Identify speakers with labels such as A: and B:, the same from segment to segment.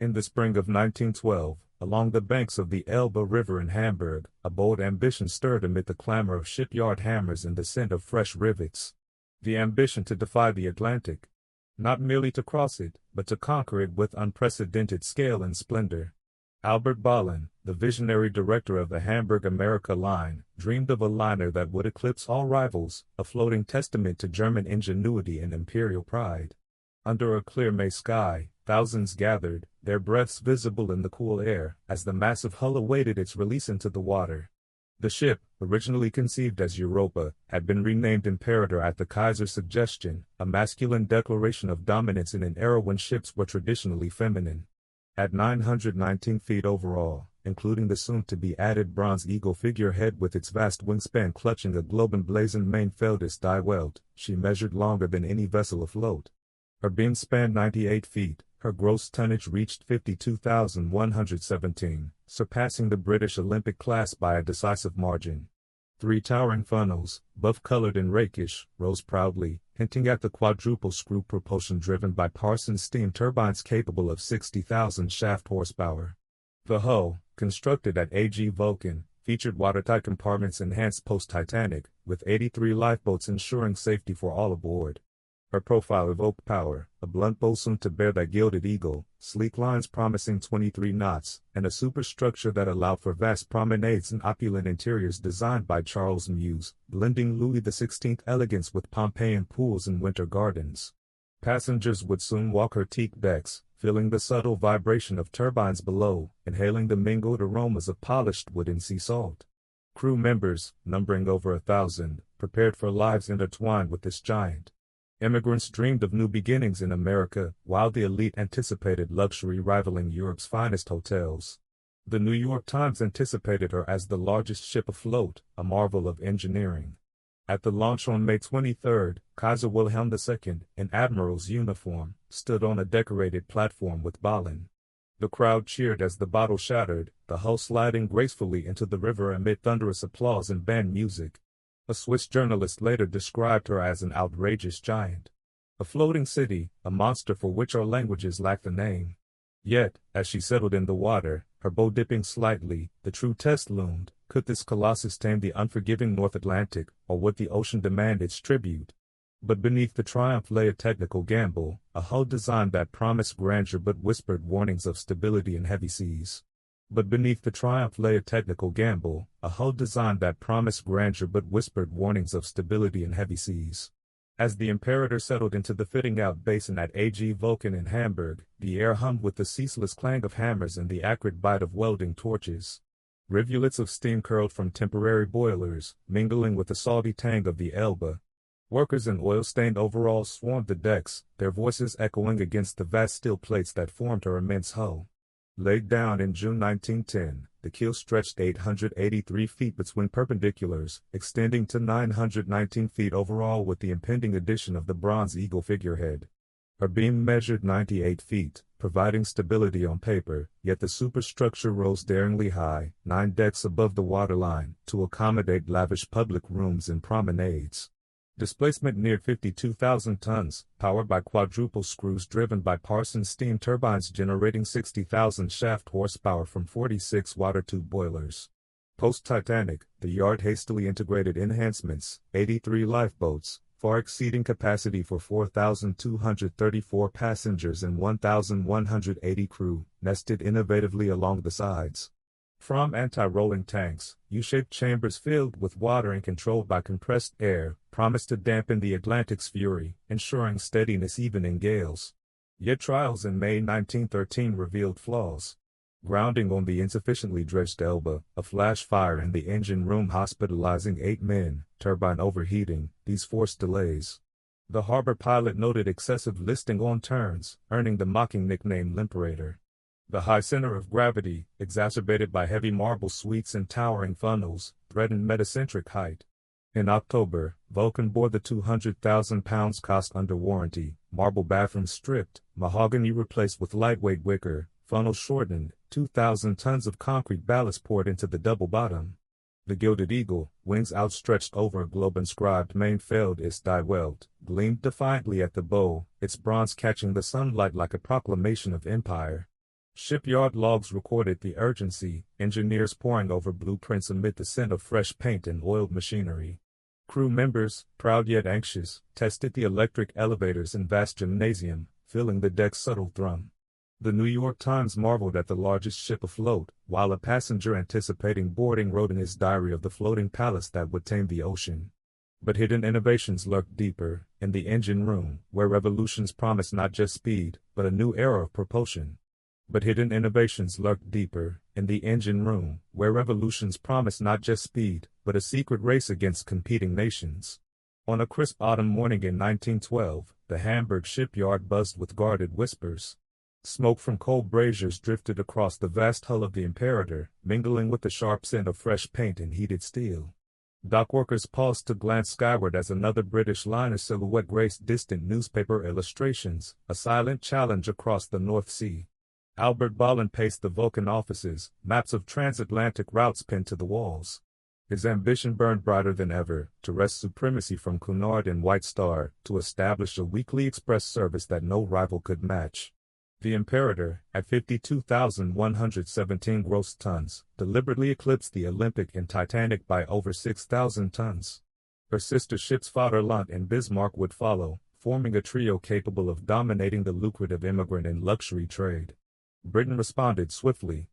A: In the spring of 1912, along the banks of the Elbe River in Hamburg, a bold ambition stirred amid the clamor of shipyard hammers and the scent of fresh rivets. The ambition to defy the Atlantic. Not merely to cross it, but to conquer it with unprecedented scale and splendor. Albert Bollin, the visionary director of the Hamburg America Line, dreamed of a liner that would eclipse all rivals, a floating testament to German ingenuity and imperial pride. Under a clear May sky, thousands gathered, their breaths visible in the cool air, as the massive hull awaited its release into the water. The ship, originally conceived as Europa, had been renamed Imperator at the Kaiser's suggestion, a masculine declaration of dominance in an era when ships were traditionally feminine. At 919 feet overall, including the soon-to-be-added bronze eagle figurehead with its vast wingspan clutching a globe emblazoned main-felted die welt, she measured longer than any vessel afloat. Her beam spanned 98 feet, her gross tonnage reached 52,117, surpassing the British Olympic class by a decisive margin. Three towering funnels, buff-colored and rakish, rose proudly, hinting at the quadruple screw propulsion driven by Parsons steam turbines capable of 60,000 shaft horsepower. The hull, constructed at AG Vulcan, featured watertight compartments enhanced post-Titanic, with 83 lifeboats ensuring safety for all aboard. Her profile evoked power, a blunt bosun to bear that gilded eagle, sleek lines promising 23 knots, and a superstructure that allowed for vast promenades and opulent interiors designed by Charles Muse, blending Louis XVI elegance with Pompeian pools and winter gardens. Passengers would soon walk her teak decks, feeling the subtle vibration of turbines below, inhaling the mingled aromas of polished wood and sea salt. Crew members, numbering over 1,000, prepared for lives intertwined with this giant. Immigrants dreamed of new beginnings in America, while the elite anticipated luxury rivaling Europe's finest hotels. The New York Times anticipated her as the largest ship afloat, a marvel of engineering. At the launch on May 23, Kaiser Wilhelm II, in admiral's uniform, stood on a decorated platform with Bollin. The crowd cheered as the bottle shattered, the hull sliding gracefully into the river amid thunderous applause and band music. A Swiss journalist later described her as an outrageous giant. A floating city, a monster for which our languages lack the name. Yet, as she settled in the water, her bow dipping slightly, the true test loomed. Could this colossus tame the unforgiving North Atlantic, or would the ocean demand its tribute? But beneath the triumph lay a technical gamble, a hull design that promised grandeur but whispered warnings of stability in heavy seas. But beneath the triumph lay a technical gamble, a hull design that promised grandeur but whispered warnings of stability in heavy seas. As the Imperator settled into the fitting-out basin at AG Vulcan in Hamburg, the air hummed with the ceaseless clang of hammers and the acrid bite of welding torches. Rivulets of steam curled from temporary boilers, mingling with the salty tang of the Elbe. Workers in oil-stained overalls swarmed the decks, their voices echoing against the vast steel plates that formed her immense hull. Laid down in June 1910, the keel stretched 883 feet between perpendiculars, extending to 919 feet overall with the impending addition of the bronze eagle figurehead. Her beam measured 98 feet, providing stability on paper, yet the superstructure rose daringly high, 9 decks above the waterline, to accommodate lavish public rooms and promenades. Displacement neared 52,000 tons, powered by quadruple screws driven by Parsons steam turbines generating 60,000 shaft horsepower from 46 water tube boilers. Post-Titanic, the yard hastily integrated enhancements, 83 lifeboats, far exceeding capacity for 4,234 passengers and 1,180 crew, nested innovatively along the sides. From anti-rolling tanks, U-shaped chambers filled with water and controlled by compressed air, promised to dampen the Atlantic's fury, ensuring steadiness even in gales. Yet trials in May 1913 revealed flaws. Grounding on the insufficiently dredged Elbe, a flash fire in the engine room hospitalizing 8 men, turbine overheating, these forced delays. The harbor pilot noted excessive listing on turns, earning the mocking nickname Limperator. The high center of gravity, exacerbated by heavy marble suites and towering funnels, threatened metacentric height. In October, Vulcan bore the 200,000 pounds cost under warranty, marble bathrooms stripped, mahogany replaced with lightweight wicker, funnels shortened, 2,000 tons of concrete ballast poured into the double bottom. The gilded eagle, wings outstretched over a globe inscribed main-failed is die Welt, gleamed defiantly at the bow, its bronze catching the sunlight like a proclamation of empire. Shipyard logs recorded the urgency, engineers poring over blueprints amid the scent of fresh paint and oiled machinery. Crew members, proud yet anxious, tested the electric elevators in vast gymnasium, feeling the deck's subtle thrum. The New York Times marveled at the largest ship afloat, while a passenger anticipating boarding wrote in his diary of the floating palace that would tame the ocean. But hidden innovations lurked deeper, in the engine room, where revolutions promised not just speed, but a new era of propulsion. But hidden innovations lurked deeper, in the engine room, where revolutions promised not just speed, but a secret race against competing nations. On a crisp autumn morning in 1912, the Hamburg shipyard buzzed with guarded whispers. Smoke from coal braziers drifted across the vast hull of the Imperator, mingling with the sharp scent of fresh paint and heated steel. Dockworkers paused to glance skyward as another British liner silhouette graced distant newspaper illustrations, a silent challenge across the North Sea. Albert Ballin paced the Vulcan offices, maps of transatlantic routes pinned to the walls. His ambition burned brighter than ever, to wrest supremacy from Cunard and White Star, to establish a weekly express service that no rival could match. The Imperator, at 52,117 gross tons, deliberately eclipsed the Olympic and Titanic by over 6,000 tons. Her sister ships Vaterland and Bismarck would follow, forming a trio capable of dominating the lucrative immigrant and luxury trade. Britain responded swiftly.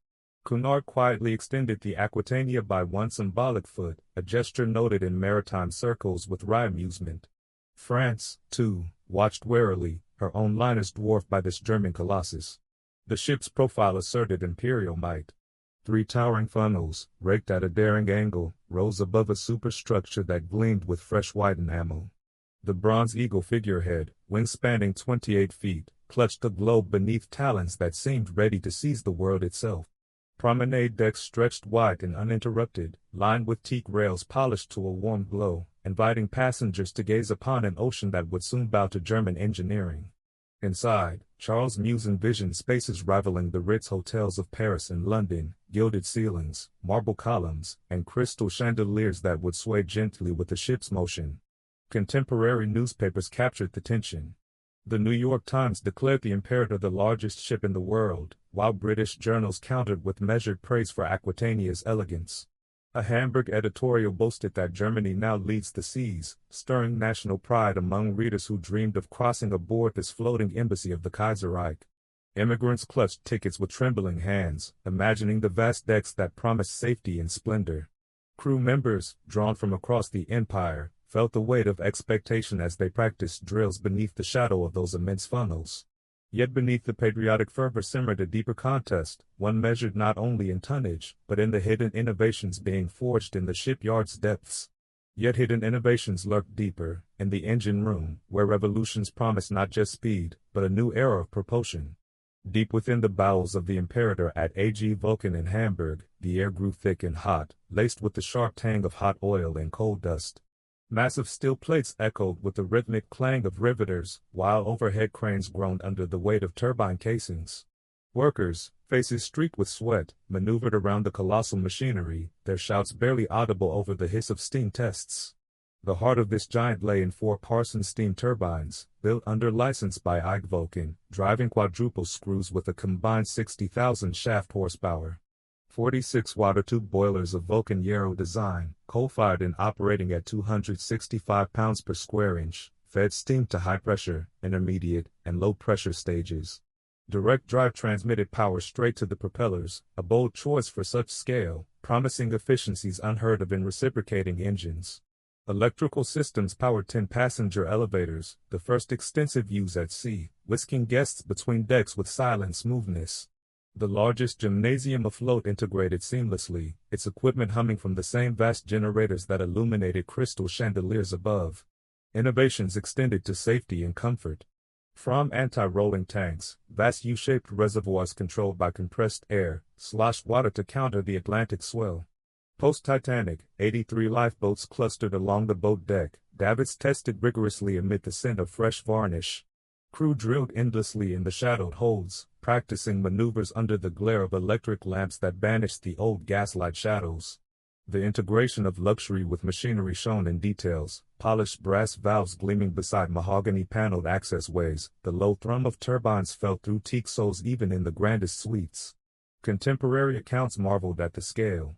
A: Cunard quietly extended the Aquitania by one symbolic foot, a gesture noted in maritime circles with wry amusement. France, too, watched warily, her own liners dwarfed by this German colossus. The ship's profile asserted imperial might. 3 towering funnels, raked at a daring angle, rose above a superstructure that gleamed with fresh white enamel. The bronze eagle figurehead, wings spanning 28 feet, clutched the globe beneath talons that seemed ready to seize the world itself. Promenade decks stretched wide and uninterrupted, lined with teak rails polished to a warm glow, inviting passengers to gaze upon an ocean that would soon bow to German engineering. Inside, Charles Muse envisioned spaces rivaling the Ritz hotels of Paris and London, gilded ceilings, marble columns, and crystal chandeliers that would sway gently with the ship's motion. Contemporary newspapers captured the tension. The New York Times declared the Imperator the largest ship in the world, while British journals countered with measured praise for Aquitania's elegance. A Hamburg editorial boasted that Germany now leads the seas, stirring national pride among readers who dreamed of crossing aboard this floating embassy of the Kaiserreich. Immigrants clutched tickets with trembling hands, imagining the vast decks that promised safety and splendor. Crew members, drawn from across the empire, felt the weight of expectation as they practiced drills beneath the shadow of those immense funnels. Yet beneath the patriotic fervor simmered a deeper contest, one measured not only in tonnage, but in the hidden innovations being forged in the shipyard's depths. Yet hidden innovations lurked deeper, in the engine room, where revolutions promised not just speed, but a new era of propulsion. Deep within the bowels of the Imperator at AG Vulcan in Hamburg, the air grew thick and hot, laced with the sharp tang of hot oil and coal dust. Massive steel plates echoed with the rhythmic clang of riveters, while overhead cranes groaned under the weight of turbine casings. Workers, faces streaked with sweat, maneuvered around the colossal machinery, their shouts barely audible over the hiss of steam tests. The heart of this giant lay in 4 Parsons steam turbines, built under license by IG Vulcan, driving quadruple screws with a combined 60,000 shaft horsepower. 46 water tube boilers of Vulcan Yarrow design, coal-fired and operating at 265 pounds per square inch, fed steam to high-pressure, intermediate, and low-pressure stages. Direct drive transmitted power straight to the propellers, a bold choice for such scale, promising efficiencies unheard of in reciprocating engines. Electrical systems powered 10 passenger elevators, the first extensive use at sea, whisking guests between decks with silent smoothness. The largest gymnasium afloat integrated seamlessly, its equipment humming from the same vast generators that illuminated crystal chandeliers above. Innovations extended to safety and comfort. From anti-rolling tanks, vast U-shaped reservoirs controlled by compressed air, sloshed water to counter the Atlantic swell. Post-Titanic, 83 lifeboats clustered along the boat deck, davits tested rigorously amid the scent of fresh varnish. Crew drilled endlessly in the shadowed holds, practicing maneuvers under the glare of electric lamps that banished the old gaslight shadows. The integration of luxury with machinery shown in details, polished brass valves gleaming beside mahogany-paneled accessways, the low thrum of turbines felt through teak soles even in the grandest suites. Contemporary accounts marveled at the scale.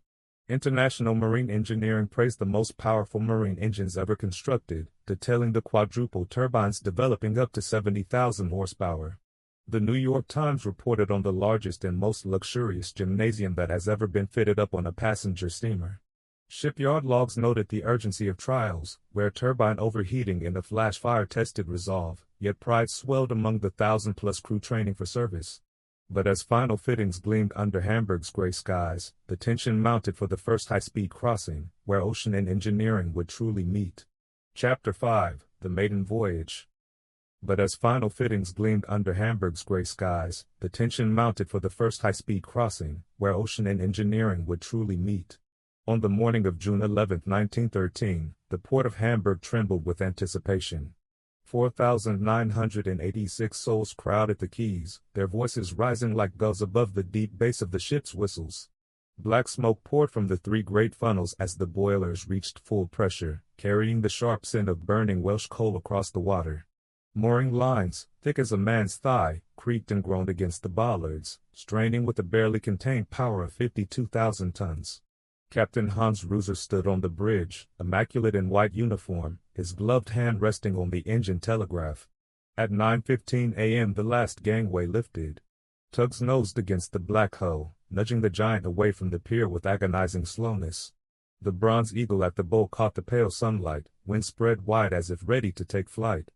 A: International Marine Engineering praised the most powerful marine engines ever constructed, detailing the quadruple turbines developing up to 70,000 horsepower. The New York Times reported on the largest and most luxurious gymnasium that has ever been fitted up on a passenger steamer. Shipyard logs noted the urgency of trials, where turbine overheating in a flash fire tested resolve, yet pride swelled among the 1,000-plus crew training for service. But as final fittings gleamed under Hamburg's gray skies, the tension mounted for the first high-speed crossing, where ocean and engineering would truly meet. Chapter 5, The Maiden Voyage. But as final fittings gleamed under Hamburg's gray skies, the tension mounted for the first high-speed crossing, where ocean and engineering would truly meet. On the morning of June 11, 1913, the port of Hamburg trembled with anticipation. 4,986 souls crowded the quays, their voices rising like gulls above the deep bass of the ship's whistles. Black smoke poured from the three great funnels as the boilers reached full pressure, carrying the sharp scent of burning Welsh coal across the water. Mooring lines, thick as a man's thigh, creaked and groaned against the bollards, straining with the barely contained power of 52,000 tons. Captain Hans Reuser stood on the bridge, immaculate in white uniform, his gloved hand resting on the engine telegraph. At 9:15 a.m. the last gangway lifted. Tugs nosed against the black hull, nudging the giant away from the pier with agonizing slowness. The bronze eagle at the bow caught the pale sunlight, wings spread wide as if ready to take flight.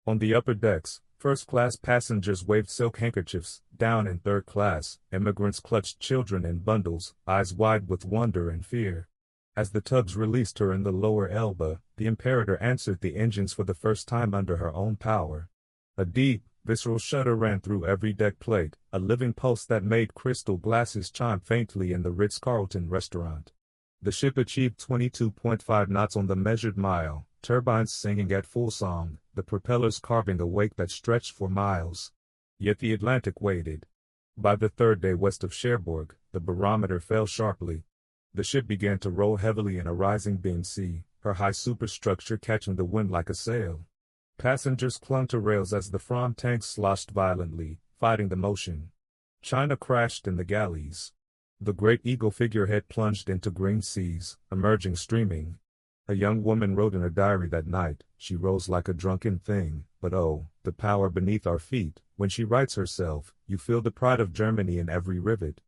A: On the upper decks, first-class passengers waved silk handkerchiefs. Down in third class, immigrants clutched children in bundles, eyes wide with wonder and fear. As the tugs released her in the lower Elbe, the Imperator answered the engines for the first time under her own power. A deep, visceral shudder ran through every deck plate, a living pulse that made crystal glasses chime faintly in the Ritz-Carlton restaurant. The ship achieved 22.5 knots on the measured mile, turbines singing at full song, the propellers carving a wake that stretched for miles. Yet the Atlantic waited. By the third day west of Cherbourg, the barometer fell sharply. The ship began to roll heavily in a rising beam sea, her high superstructure catching the wind like a sail. Passengers clung to rails as the Fram tanks sloshed violently, fighting the motion. China crashed in the galleys. The great eagle figurehead plunged into green seas, emerging streaming. A young woman wrote in her diary that night, "She rose like a drunken thing, but oh, the power beneath our feet." When she writes herself, "You feel the pride of Germany in every rivet."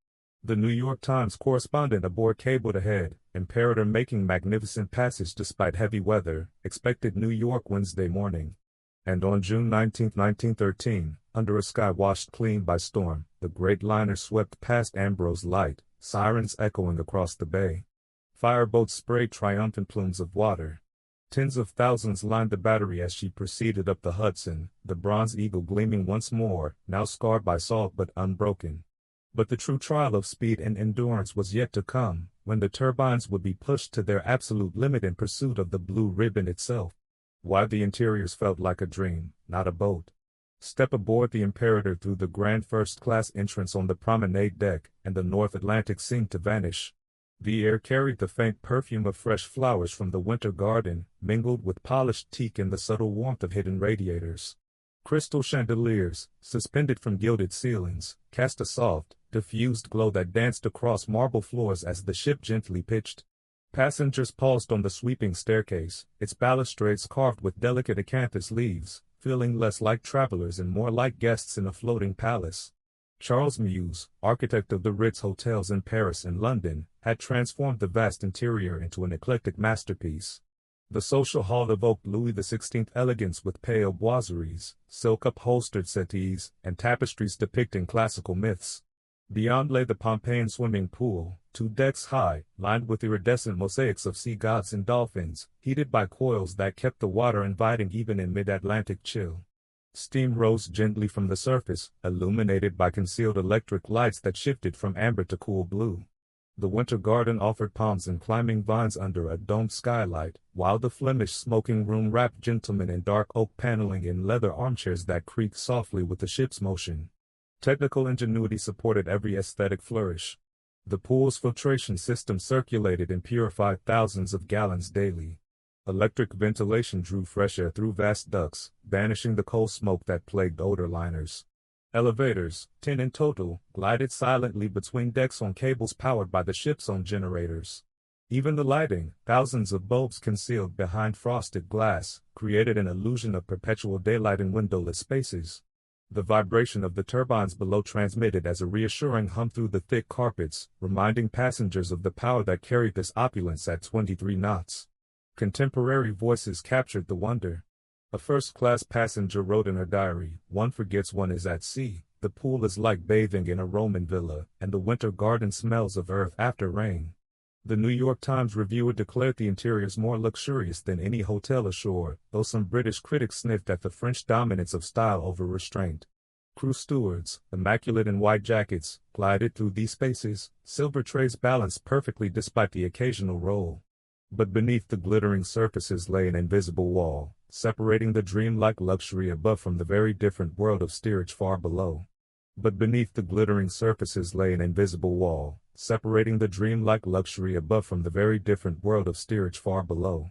A: The New York Times correspondent aboard cabled ahead, Imperator making magnificent passage despite heavy weather, expected New York Wednesday morning. And on June 19, 1913, under a sky washed clean by storm, the great liner swept past Ambrose Light, sirens echoing across the bay. Fireboats sprayed triumphant plumes of water. Tens of thousands lined the battery as she proceeded up the Hudson, the bronze eagle gleaming once more, now scarred by salt but unbroken. But the true trial of speed and endurance was yet to come, when the turbines would be pushed to their absolute limit in pursuit of the blue ribbon itself. Why the interiors felt like a dream, not a boat. Step aboard the Imperator through the grand first-class entrance on the promenade deck, and the North Atlantic seemed to vanish. The air carried the faint perfume of fresh flowers from the winter garden, mingled with polished teak and the subtle warmth of hidden radiators. Crystal chandeliers, suspended from gilded ceilings, cast a soft, diffused glow that danced across marble floors as the ship gently pitched. Passengers paused on the sweeping staircase, its balustrades carved with delicate acanthus leaves, feeling less like travelers and more like guests in a floating palace. Charles Mews, architect of the Ritz hotels in Paris and London, had transformed the vast interior into an eclectic masterpiece. The social hall evoked Louis XVI elegance with pale boiseries, silk upholstered settees, and tapestries depicting classical myths. Beyond lay the Pompeian swimming pool, 2 decks high, lined with iridescent mosaics of sea gods and dolphins, heated by coils that kept the water inviting even in mid-Atlantic chill. Steam rose gently from the surface, illuminated by concealed electric lights that shifted from amber to cool blue. The winter garden offered palms and climbing vines under a domed skylight, while the Flemish smoking room wrapped gentlemen in dark oak paneling in leather armchairs that creaked softly with the ship's motion. Technical ingenuity supported every aesthetic flourish. The pool's filtration system circulated and purified thousands of gallons daily. Electric ventilation drew fresh air through vast ducts, banishing the coal smoke that plagued older liners. Elevators, 10 in total, glided silently between decks on cables powered by the ship's own generators. Even the lighting, thousands of bulbs concealed behind frosted glass, created an illusion of perpetual daylight in windowless spaces. The vibration of the turbines below transmitted as a reassuring hum through the thick carpets, reminding passengers of the power that carried this opulence at 23 knots. Contemporary voices captured the wonder. A first-class passenger wrote in her diary, "One forgets one is at sea. The pool is like bathing in a Roman villa, and the winter garden smells of earth after rain." The New York Times reviewer declared the interiors more luxurious than any hotel ashore, though some British critics sniffed at the French dominance of style over restraint. Crew stewards, immaculate in white jackets, glided through these spaces, silver trays balanced perfectly despite the occasional roll. But beneath the glittering surfaces lay an invisible wall, separating the dreamlike luxury above from the very different world of steerage far below. But beneath the glittering surfaces lay an invisible wall, separating the dreamlike luxury above from the very different world of steerage far below.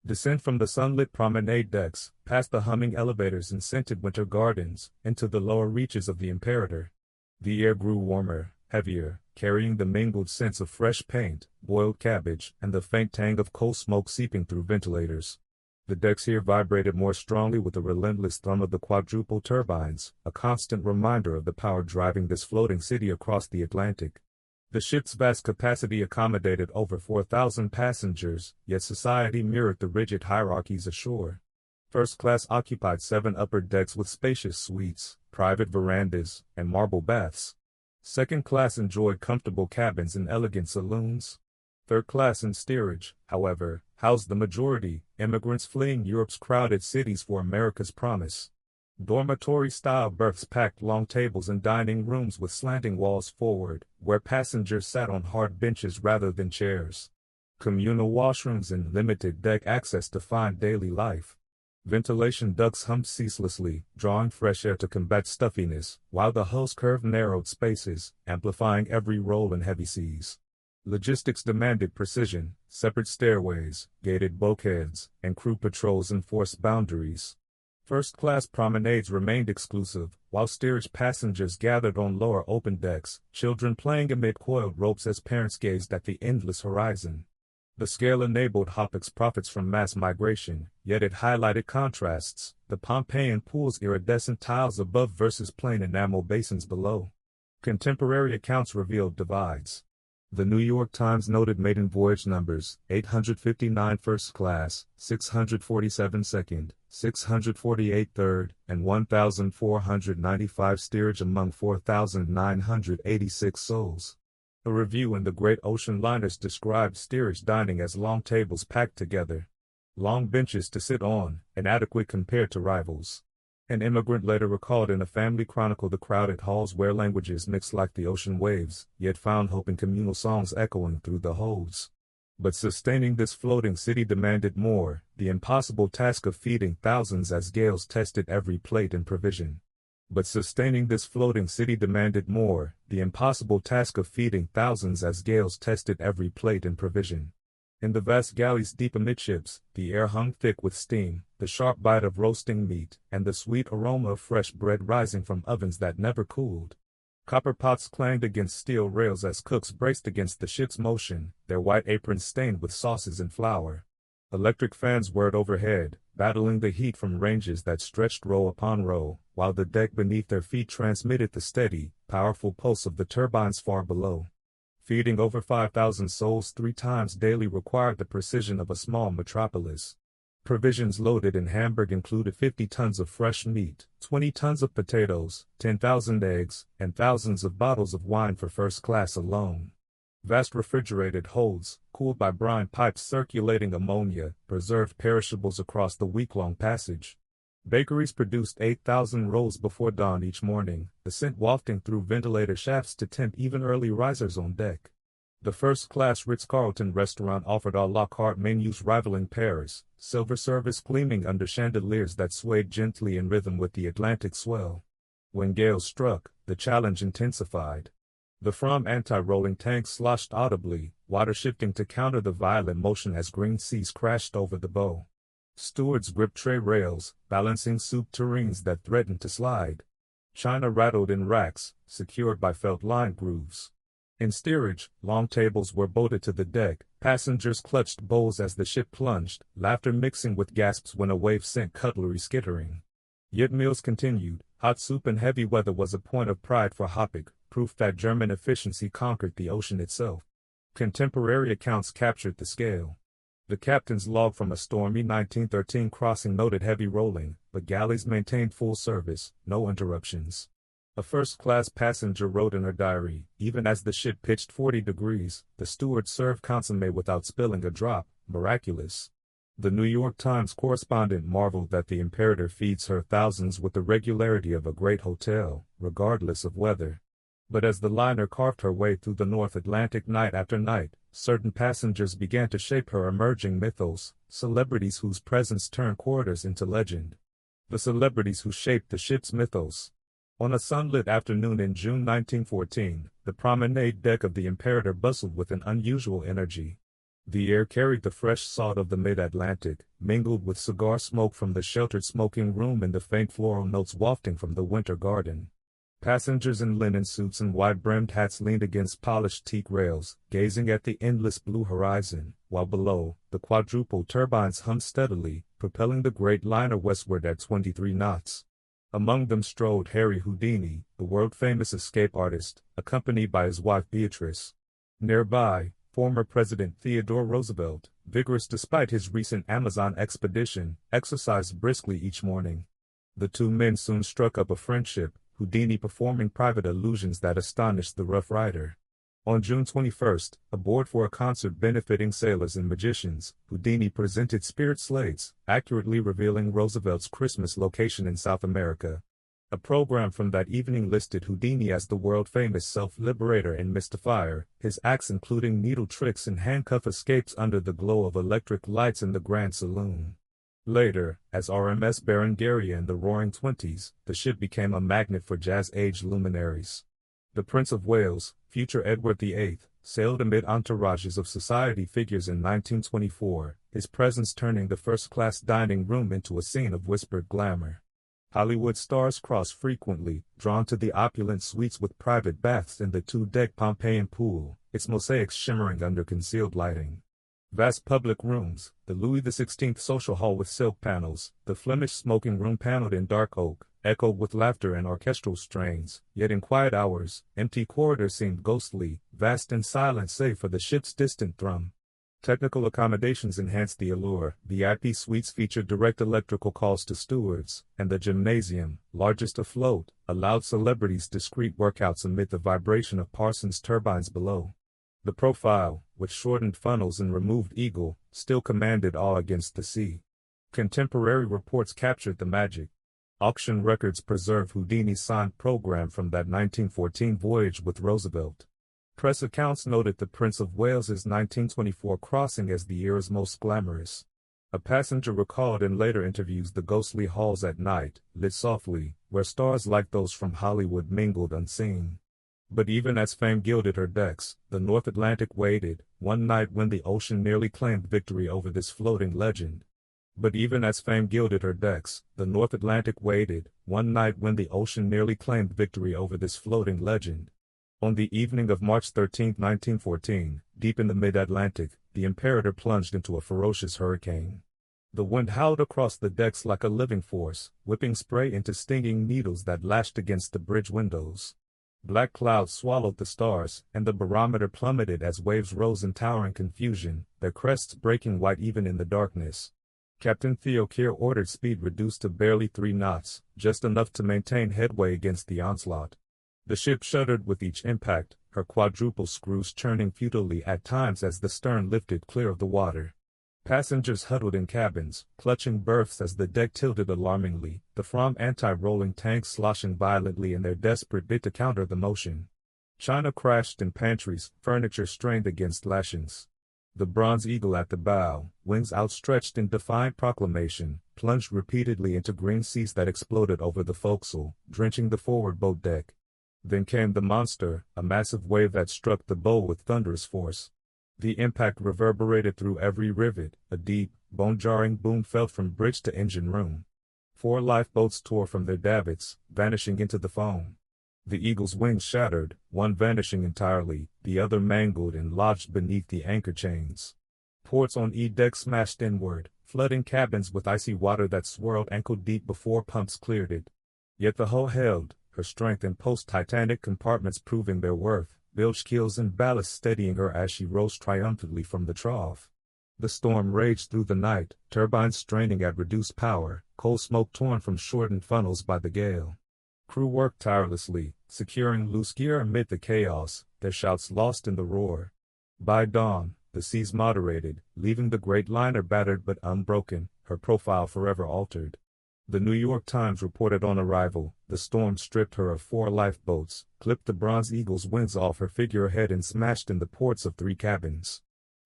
A: Descend from the sunlit promenade decks, past the humming elevators and scented winter gardens, into the lower reaches of the Imperator. The air grew warmer, heavier, carrying the mingled scents of fresh paint, boiled cabbage, and the faint tang of coal smoke seeping through ventilators. The decks here vibrated more strongly with the relentless thrum of the quadruple turbines, a constant reminder of the power driving this floating city across the Atlantic. The ship's vast capacity accommodated over 4,000 passengers, yet society mirrored the rigid hierarchies ashore. First class occupied 7 upper decks with spacious suites, private verandas, and marble baths. Second class enjoyed comfortable cabins and elegant saloons. Third class in steerage, however, housed the majority, immigrants fleeing Europe's crowded cities for America's promise. Dormitory-style berths packed long tables and dining rooms with slanting walls forward, where passengers sat on hard benches rather than chairs. Communal washrooms and limited deck access defined daily life. Ventilation ducts hummed ceaselessly, drawing fresh air to combat stuffiness, while the hull's curve narrowed spaces, amplifying every roll in heavy seas. Logistics demanded precision, separate stairways, gated bulkheads, and crew patrols enforced boundaries. First-class promenades remained exclusive, while steerage passengers gathered on lower open decks, children playing amid coiled ropes as parents gazed at the endless horizon. The scale enabled Hoppe's profits from mass migration, yet it highlighted contrasts, the Pompeian pool's iridescent tiles above versus plain enamel basins below. Contemporary accounts revealed divides. The New York Times noted maiden voyage numbers, 859 first class, 647 second, 648 third, and 1,495 steerage among 4,986 souls. A review in the great ocean liners described steerage dining as long tables packed together. Long benches to sit on, inadequate compared to rivals. An immigrant later recalled in a family chronicle the crowded halls where languages mixed like the ocean waves, yet found hope in communal songs echoing through the holds. But sustaining this floating city demanded more, the impossible task of feeding thousands as gales tested every plate and provision. But sustaining this floating city demanded more, the impossible task of feeding thousands as gales tested every plate and provision. In the vast galleys deep amidships, the air hung thick with steam, the sharp bite of roasting meat, and the sweet aroma of fresh bread rising from ovens that never cooled. Copper pots clanged against steel rails as cooks braced against the ship's motion, their white aprons stained with sauces and flour. Electric fans whirred overhead, battling the heat from ranges that stretched row upon row, while the deck beneath their feet transmitted the steady, powerful pulse of the turbines far below. Feeding over 5,000 souls 3 times daily required the precision of a small metropolis. Provisions loaded in Hamburg included 50 tons of fresh meat, 20 tons of potatoes, 10,000 eggs, and thousands of bottles of wine for first class alone. Vast refrigerated holds, cooled by brine pipes circulating ammonia, preserved perishables across the week-long passage. Bakeries produced 8,000 rolls before dawn each morning, the scent wafting through ventilator shafts to tempt even early risers on deck. The first-class Ritz-Carlton restaurant offered a la carte menus rivaling Paris, silver service gleaming under chandeliers that swayed gently in rhythm with the Atlantic swell. When gales struck, the challenge intensified. The Fram anti-rolling tanks sloshed audibly, water shifting to counter the violent motion as green seas crashed over the bow. Stewards gripped tray rails, balancing soup tureens that threatened to slide. China rattled in racks, secured by felt-lined grooves. In steerage, long tables were bolted to the deck, passengers clutched bowls as the ship plunged, laughter mixing with gasps when a wave sent cutlery skittering. Yet meals continued. Hot soup in heavy weather was a point of pride for Hapag, proof that German efficiency conquered the ocean itself. Contemporary accounts captured the scale. The captain's log from a stormy 1913 crossing noted heavy rolling, but galleys maintained full service, no interruptions. A first-class passenger wrote in her diary, even as the ship pitched 40 degrees, the steward served consommé without spilling a drop, miraculous. The New York Times correspondent marveled that the Imperator feeds her thousands with the regularity of a great hotel, regardless of weather. But as the liner carved her way through the North Atlantic night after night, certain passengers began to shape her emerging mythos, celebrities whose presence turned corridors into legend. The celebrities who shaped the ship's mythos. On a sunlit afternoon in June 1914, the promenade deck of the Imperator bustled with an unusual energy. The air carried the fresh salt of the mid-Atlantic, mingled with cigar smoke from the sheltered smoking room and the faint floral notes wafting from the winter garden. Passengers in linen suits and wide-brimmed hats leaned against polished teak rails, gazing at the endless blue horizon, while below, the quadruple turbines hummed steadily, propelling the great liner westward at 23 knots. Among them strode Harry Houdini, the world-famous escape artist, accompanied by his wife Beatrice. Nearby, former President Theodore Roosevelt, vigorous despite his recent Amazon expedition, exercised briskly each morning. The two men soon struck up a friendship, Houdini performing private illusions that astonished the Rough Rider. On June 21st, aboard for a concert benefiting sailors and magicians, Houdini presented spirit slates, accurately revealing Roosevelt's Christmas location in South America. A program from that evening listed Houdini as the world-famous self-liberator and mystifier, his acts including needle tricks and handcuff escapes under the glow of electric lights in the Grand Saloon. Later, as RMS Berengaria in the Roaring Twenties, the ship became a magnet for jazz-age luminaries. The Prince of Wales, future Edward VIII, sailed amid entourages of society figures in 1924, his presence turning the first-class dining room into a scene of whispered glamour. Hollywood stars crossed frequently, drawn to the opulent suites with private baths in the two-deck Pompeian pool, its mosaics shimmering under concealed lighting. Vast public rooms, the Louis XVI social hall with silk panels, the Flemish smoking room paneled in dark oak, echoed with laughter and orchestral strains, yet in quiet hours, empty corridors seemed ghostly, vast and silent save for the ship's distant thrum. Technical accommodations enhanced the allure. VIP suites featured direct electrical calls to stewards, and the gymnasium, largest afloat, allowed celebrities discreet workouts amid the vibration of Parsons turbines below. The profile, with shortened funnels and removed eagle, still commanded awe against the sea. Contemporary reports captured the magic. Auction records preserve Houdini's signed program from that 1914 voyage with Roosevelt. Press accounts noted the Prince of Wales's 1924 crossing as the era's most glamorous. A passenger recalled in later interviews the ghostly halls at night, lit softly, where stars like those from Hollywood mingled unseen. But even as fame gilded her decks, the North Atlantic waited, one night when the ocean nearly claimed victory over this floating legend. But even as fame gilded her decks, the North Atlantic waited, one night when the ocean nearly claimed victory over this floating legend. On the evening of March 13, 1914, deep in the mid-Atlantic, the Imperator plunged into a ferocious hurricane. The wind howled across the decks like a living force, whipping spray into stinging needles that lashed against the bridge windows. Black clouds swallowed the stars, and the barometer plummeted as waves rose in towering confusion, their crests breaking white even in the darkness. Captain Theo Keir ordered speed reduced to barely 3 knots, just enough to maintain headway against the onslaught. The ship shuddered with each impact, her quadruple screws churning futilely at times as the stern lifted clear of the water. Passengers huddled in cabins, clutching berths as the deck tilted alarmingly, the Fram anti-rolling tanks sloshing violently in their desperate bid to counter the motion. China crashed in pantries, furniture strained against lashings. The Bronze Eagle at the bow, wings outstretched in defiant proclamation, plunged repeatedly into green seas that exploded over the forecastle, drenching the forward boat deck. Then came the monster, a massive wave that struck the bow with thunderous force. The impact reverberated through every rivet, a deep, bone-jarring boom felt from bridge to engine room. 4 lifeboats tore from their davits, vanishing into the foam. The Eagle's wings shattered, one vanishing entirely, the other mangled and lodged beneath the anchor chains. Ports on E-deck smashed inward, flooding cabins with icy water that swirled ankle-deep before pumps cleared it. Yet the hull held, her strength in post-Titanic compartments proving their worth, bilge keels and ballast steadying her as she rose triumphantly from the trough. The storm raged through the night, turbines straining at reduced power, coal smoke torn from shortened funnels by the gale. Crew worked tirelessly, securing loose gear amid the chaos, their shouts lost in the roar. By dawn, the seas moderated, leaving the great liner battered but unbroken, her profile forever altered. The New York Times reported on arrival, the storm stripped her of 4 lifeboats, clipped the Bronze Eagle's wings off her figurehead and smashed in the ports of 3 cabins.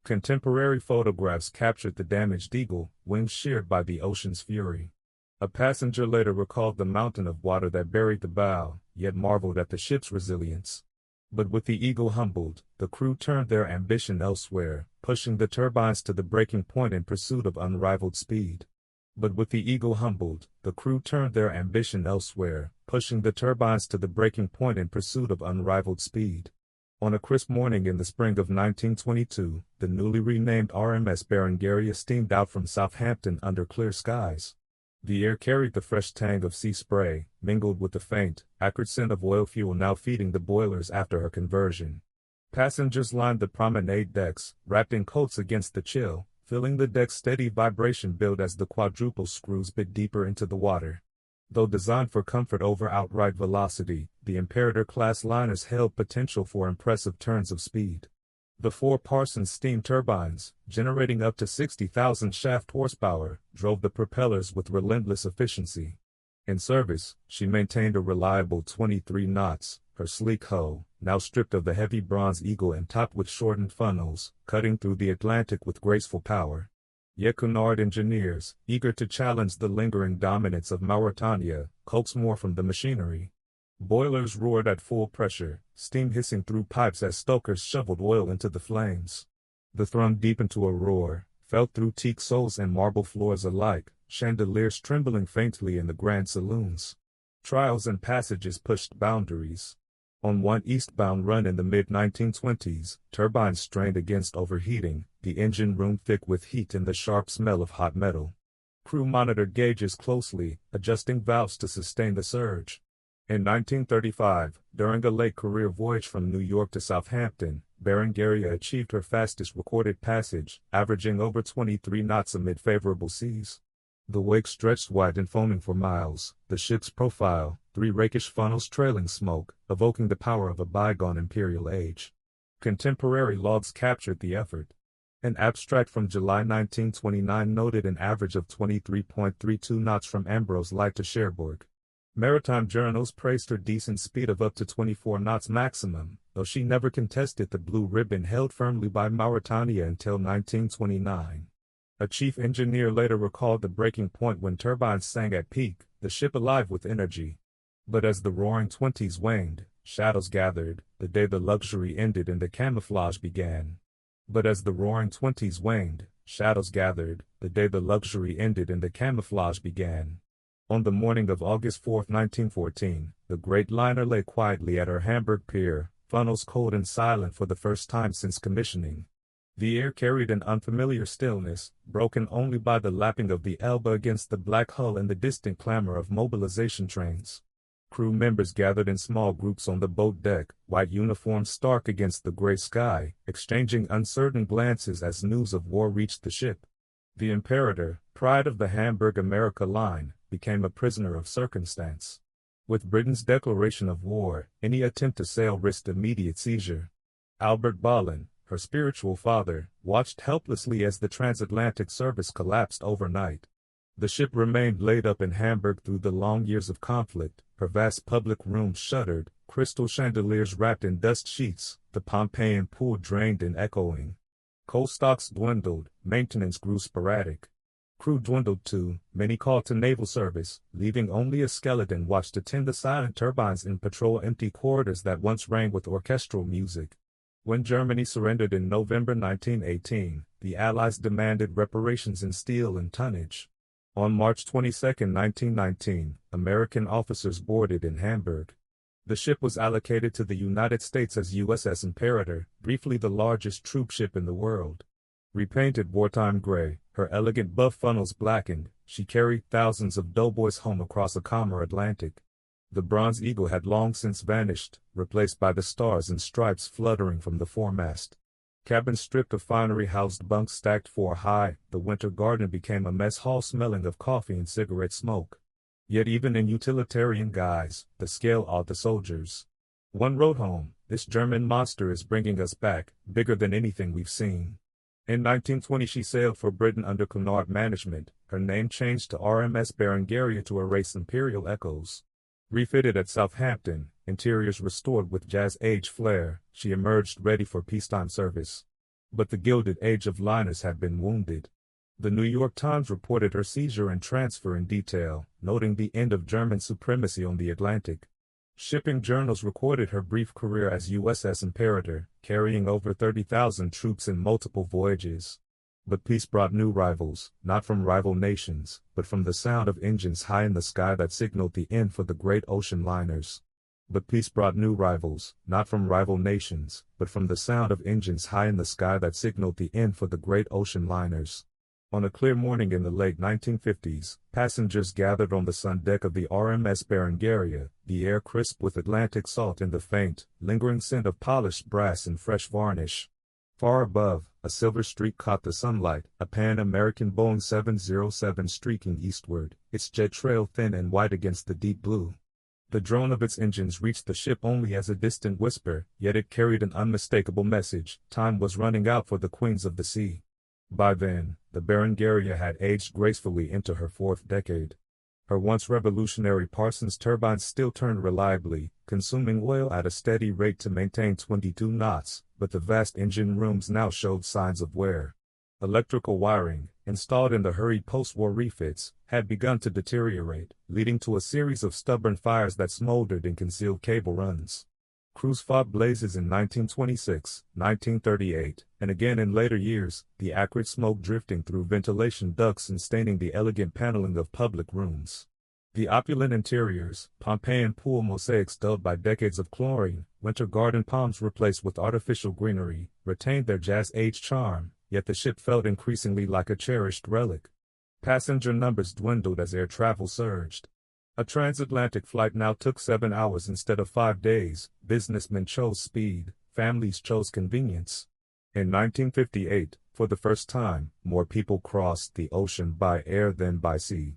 A: Contemporary photographs captured the damaged Eagle, wings sheared by the ocean's fury. A passenger later recalled the mountain of water that buried the bow, yet marveled at the ship's resilience. But with the Eagle humbled, the crew turned their ambition elsewhere, pushing the turbines to the breaking point in pursuit of unrivaled speed. But with the Eagle humbled, the crew turned their ambition elsewhere, pushing the turbines to the breaking point in pursuit of unrivaled speed. On a crisp morning in the spring of 1922, the newly renamed RMS Berengaria steamed out from Southampton under clear skies. The air carried the fresh tang of sea spray, mingled with the faint, acrid scent of oil fuel now feeding the boilers after her conversion. Passengers lined the promenade decks, wrapped in coats against the chill, filling the deck's steady vibration built as the quadruple screws bit deeper into the water. Though designed for comfort over outright velocity, the Imperator-class liners held potential for impressive turns of speed. The 4 Parsons steam turbines, generating up to 60,000 shaft horsepower, drove the propellers with relentless efficiency. In service, she maintained a reliable 23 knots, her sleek hull, now stripped of the heavy Bronze Eagle and topped with shortened funnels, cutting through the Atlantic with graceful power. Yet Cunard engineers, eager to challenge the lingering dominance of Maritime, coaxed more from the machinery. Boilers roared at full pressure, steam hissing through pipes as stokers shoveled oil into the flames. The throng deepened to a roar, felt through teak soles and marble floors alike, chandeliers trembling faintly in the grand saloons. Trials and passages pushed boundaries. On one eastbound run in the mid-1920s, turbines strained against overheating, the engine room thick with heat and the sharp smell of hot metal. Crew monitored gauges closely, adjusting valves to sustain the surge. In 1935, during a late career voyage from New York to Southampton, Berengaria achieved her fastest recorded passage, averaging over 23 knots amid favorable seas. The wake stretched wide and foaming for miles, the ship's profile, 3 rakish funnels trailing smoke, evoking the power of a bygone imperial age. Contemporary logs captured the effort. An abstract from July 1929 noted an average of 23.32 knots from Ambrose Light to Cherbourg. Maritime journals praised her decent speed of up to 24 knots maximum, though she never contested the blue ribbon held firmly by Mauritania until 1929. A chief engineer later recalled the breaking point when turbines sang at peak, the ship alive with energy. But as the roaring 20s waned, shadows gathered, the day the luxury ended and the camouflage began. But as the roaring 20s waned, shadows gathered, the day the luxury ended and the camouflage began. On the morning of August 4, 1914, the great liner lay quietly at her Hamburg pier, funnels cold and silent for the first time since commissioning. The air carried an unfamiliar stillness, broken only by the lapping of the Elbe against the black hull and the distant clamor of mobilization trains. Crew members gathered in small groups on the boat deck, white uniforms stark against the gray sky, exchanging uncertain glances as news of war reached the ship. The Imperator, pride of the Hamburg America Line, became a prisoner of circumstance. With Britain's declaration of war, any attempt to sail risked immediate seizure. Albert Bollin, her spiritual father, watched helplessly as the transatlantic service collapsed overnight. The ship remained laid up in Hamburg through the long years of conflict, her vast public rooms shuttered, crystal chandeliers wrapped in dust sheets, the Pompeian pool drained and echoing. Coal stocks dwindled, maintenance grew sporadic. Crew dwindled too, many called to naval service, leaving only a skeleton watch to tend the silent turbines and patrol empty corridors that once rang with orchestral music. When Germany surrendered in November 1918, the Allies demanded reparations in steel and tonnage. On March 22, 1919, American officers boarded in Hamburg. The ship was allocated to the United States as USS Imperator, briefly the largest troopship in the world. Repainted wartime gray, her elegant buff funnels blackened, she carried thousands of doughboys home across a calmer Atlantic. The Bronze Eagle had long since vanished, replaced by the stars and stripes fluttering from the foremast. Cabins stripped of finery housed bunks stacked 4 high, the winter garden became a mess hall smelling of coffee and cigarette smoke. Yet even in utilitarian guise, the scale awed the soldiers. One wrote home, "This German monster is bringing us back, bigger than anything we've seen." In 1920 she sailed for Britain under Cunard management, her name changed to RMS Berengaria to erase imperial echoes. Refitted at Southampton, interiors restored with jazz-age flair, she emerged ready for peacetime service. But the Gilded Age of liners had been wounded. The New York Times reported her seizure and transfer in detail, noting the end of German supremacy on the Atlantic. Shipping journals recorded her brief career as USS Imperator, carrying over 30,000 troops in multiple voyages. But peace brought new rivals, not from rival nations, but from the sound of engines high in the sky that signaled the end for the great ocean liners. But peace brought new rivals, not from rival nations, but from the sound of engines high in the sky that signaled the end for the great ocean liners. On a clear morning in the late 1950s, passengers gathered on the sun deck of the RMS Berengaria, the air crisp with Atlantic salt and the faint, lingering scent of polished brass and fresh varnish. Far above, a silver streak caught the sunlight, a Pan-American Boeing 707 streaking eastward, its jet trail thin and white against the deep blue. The drone of its engines reached the ship only as a distant whisper, yet it carried an unmistakable message: time was running out for the queens of the sea. By then, the Berengaria had aged gracefully into her 4th decade. Her once revolutionary Parsons turbines still turned reliably, consuming oil at a steady rate to maintain 22 knots, but the vast engine rooms now showed signs of wear. Electrical wiring, installed in the hurried post-war refits, had begun to deteriorate, leading to a series of stubborn fires that smoldered in concealed cable runs. Crews fought blazes in 1926, 1938, and again in later years, the acrid smoke drifting through ventilation ducts and staining the elegant paneling of public rooms. The opulent interiors, Pompeian pool mosaics dulled by decades of chlorine, winter garden palms replaced with artificial greenery, retained their jazz-age charm, yet the ship felt increasingly like a cherished relic. Passenger numbers dwindled as air travel surged. A transatlantic flight now took 7 hours instead of 5 days. Businessmen chose speed, families chose convenience. In 1958, for the first time, more people crossed the ocean by air than by sea.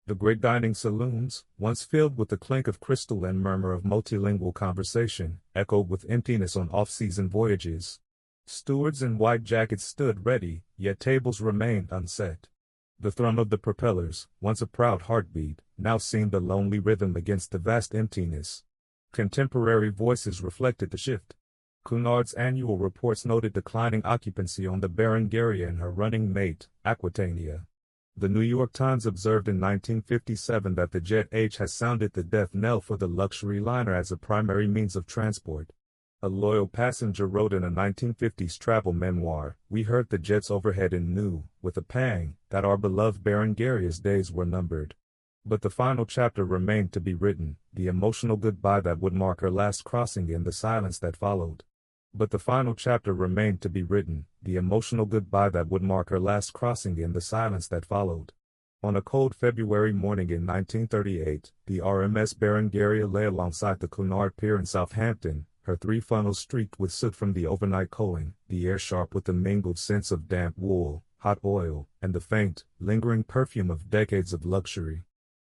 A: The great dining saloons, once filled with the clink of crystal and murmur of multilingual conversation, echoed with emptiness on off-season voyages. Stewards in white jackets stood ready, yet tables remained unset. The thrum of the propellers, once a proud heartbeat, now seemed a lonely rhythm against the vast emptiness. Contemporary voices reflected the shift. Cunard's annual reports noted declining occupancy on the Berengaria and her running mate, Aquitania. The New York Times observed in 1957 that the jet age has sounded the death knell for the luxury liner as a primary means of transport. A loyal passenger wrote in a 1950s travel memoir, "We heard the jets overhead and knew, with a pang, that our beloved Berengaria's days were numbered." But the final chapter remained to be written, the emotional goodbye that would mark her last crossing and the silence that followed. But the final chapter remained to be written, the emotional goodbye that would mark her last crossing and the silence that followed. On a cold February morning in 1938, the RMS Berengaria lay alongside the Cunard Pier in Southampton, her 3 funnels streaked with soot from the overnight coaling, the air sharp with the mingled scents of damp wool, hot oil, and the faint, lingering perfume of decades of luxury.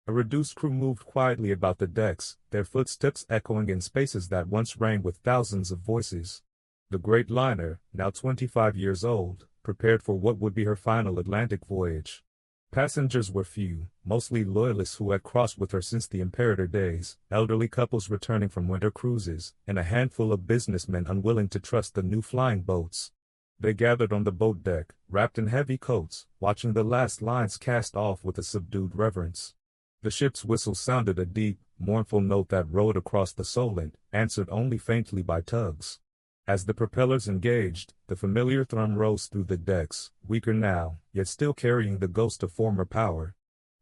A: A reduced crew moved quietly about the decks, their footsteps echoing in spaces that once rang with thousands of voices. The great liner, now 25 years old, prepared for what would be her final Atlantic voyage. Passengers were few, mostly loyalists who had crossed with her since the Imperator days, elderly couples returning from winter cruises, and a handful of businessmen unwilling to trust the new flying boats. They gathered on the boat deck, wrapped in heavy coats, watching the last lines cast off with a subdued reverence. The ship's whistle sounded a deep, mournful note that rode across the Solent, answered only faintly by tugs. As the propellers engaged, the familiar thrum rose through the decks, weaker now, yet still carrying the ghost of former power.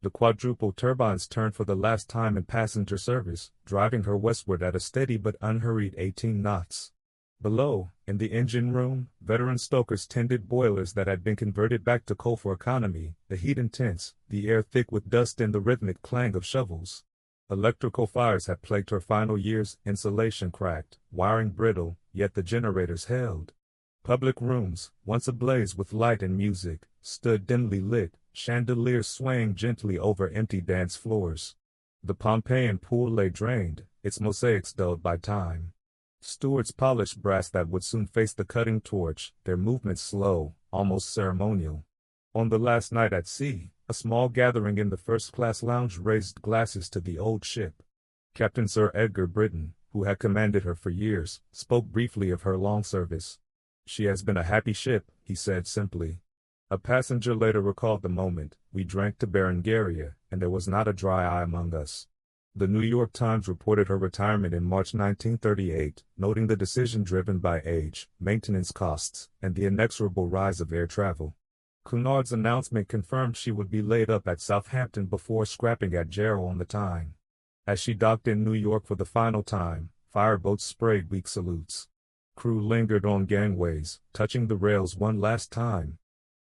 A: The quadruple turbines turned for the last time in passenger service, driving her westward at a steady but unhurried 18 knots. Below, in the engine room, veteran stokers tended boilers that had been converted back to coal for economy, the heat intense, the air thick with dust and the rhythmic clang of shovels. Electrical fires had plagued her final years, insulation cracked, wiring brittle, yet the generators held. Public rooms, once ablaze with light and music, stood dimly lit, chandeliers swaying gently over empty dance floors. The Pompeian pool lay drained, its mosaics dulled by time. Stewards polished brass that would soon face the cutting torch, their movements slow, almost ceremonial. On the last night at sea, a small gathering in the first-class lounge raised glasses to the old ship. Captain Sir Edgar Britton, who had commanded her for years, spoke briefly of her long service. "She has been a happy ship," he said simply. A passenger later recalled the moment. "We drank to Berengaria, and there was not a dry eye among us." The New York Times reported her retirement in March 1938, noting the decision driven by age, maintenance costs, and the inexorable rise of air travel. Cunard's announcement confirmed she would be laid up at Southampton before scrapping at Jarrow on the Tyne. As she docked in New York for the final time, fireboats sprayed weak salutes. Crew lingered on gangways, touching the rails one last time.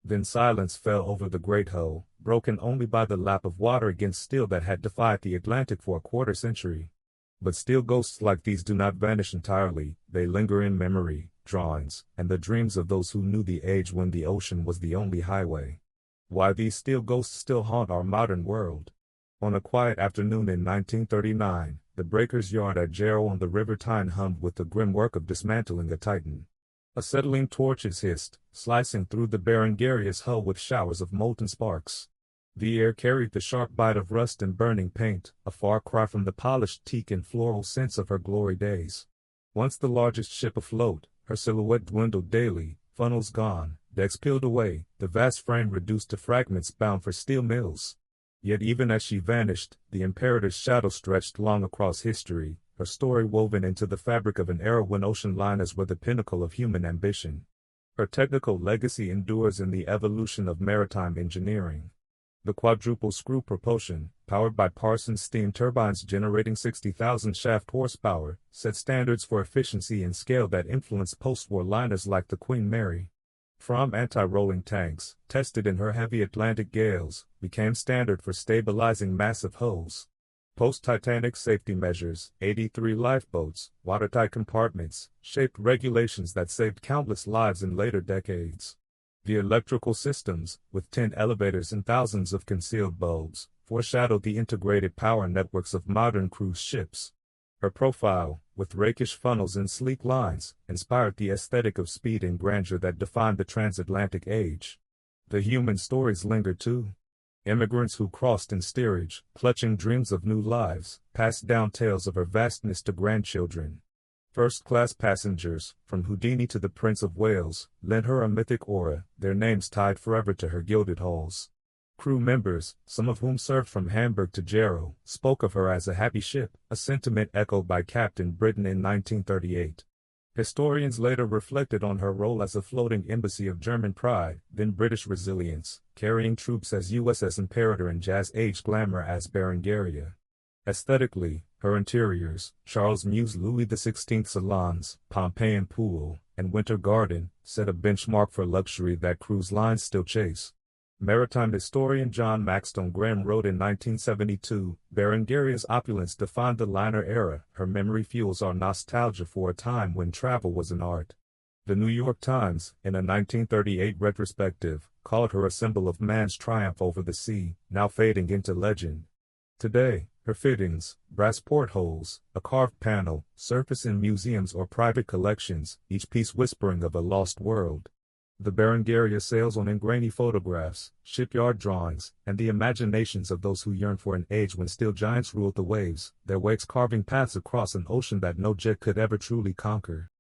A: Then silence fell over the great hull, broken only by the lap of water against steel that had defied the Atlantic for a quarter century. But steel ghosts like these do not vanish entirely, they linger in memory, drawings, and the dreams of those who knew the age when the ocean was the only highway. Why these steel ghosts still haunt our modern world? On a quiet afternoon in 1939, the breaker's yard at Jarrow on the River Tyne hummed with the grim work of dismantling a Titan. Acetylene torches hissed, slicing through the Berengaria's hull with showers of molten sparks. The air carried the sharp bite of rust and burning paint, a far cry from the polished teak and floral scents of her glory days. Once the largest ship afloat, her silhouette dwindled daily, funnels gone, decks peeled away, the vast frame reduced to fragments bound for steel mills. Yet even as she vanished, the Imperator's shadow stretched long across history, her story woven into the fabric of an era when ocean liners were the pinnacle of human ambition. Her technical legacy endures in the evolution of maritime engineering. The quadruple screw propulsion, powered by Parsons steam turbines generating 60,000 shaft horsepower, set standards for efficiency and scale that influenced post-war liners like the Queen Mary. From anti-rolling tanks, tested in her heavy Atlantic gales, became standard for stabilizing massive hulls. Post-Titanic safety measures, 83 lifeboats, watertight compartments, shaped regulations that saved countless lives in later decades. The electrical systems, with 10 elevators and thousands of concealed bulbs, foreshadowed the integrated power networks of modern cruise ships. Her profile, with rakish funnels and sleek lines, inspired the aesthetic of speed and grandeur that defined the transatlantic age. The human stories linger too. Immigrants who crossed in steerage, clutching dreams of new lives, passed down tales of her vastness to grandchildren. First-class passengers, from Houdini to the Prince of Wales, lent her a mythic aura, their names tied forever to her gilded halls. Crew members, some of whom served from Hamburg to Jarrow, spoke of her as a happy ship, a sentiment echoed by Captain Britton in 1938. Historians later reflected on her role as a floating embassy of German pride, then British resilience, carrying troops as USS Imperator and jazz-age glamour as Berengaria. Aesthetically, her interiors, Charles Muse Louis XVI salons, Pompeian pool, and Winter Garden, set a benchmark for luxury that cruise lines still chase. Maritime historian John Maxton Graham wrote in 1972, Berengaria's opulence defined the liner era, her memory fuels our nostalgia for a time when travel was an art. The New York Times, in a 1938 retrospective, called her a symbol of man's triumph over the sea, now fading into legend. Today, her fittings, brass portholes, a carved panel, surface in museums or private collections, each piece whispering of a lost world. The Berengaria sails on ingrainy photographs, shipyard drawings, and the imaginations of those who yearn for an age when steel giants ruled the waves, their wakes carving paths across an ocean that no jet could ever truly conquer.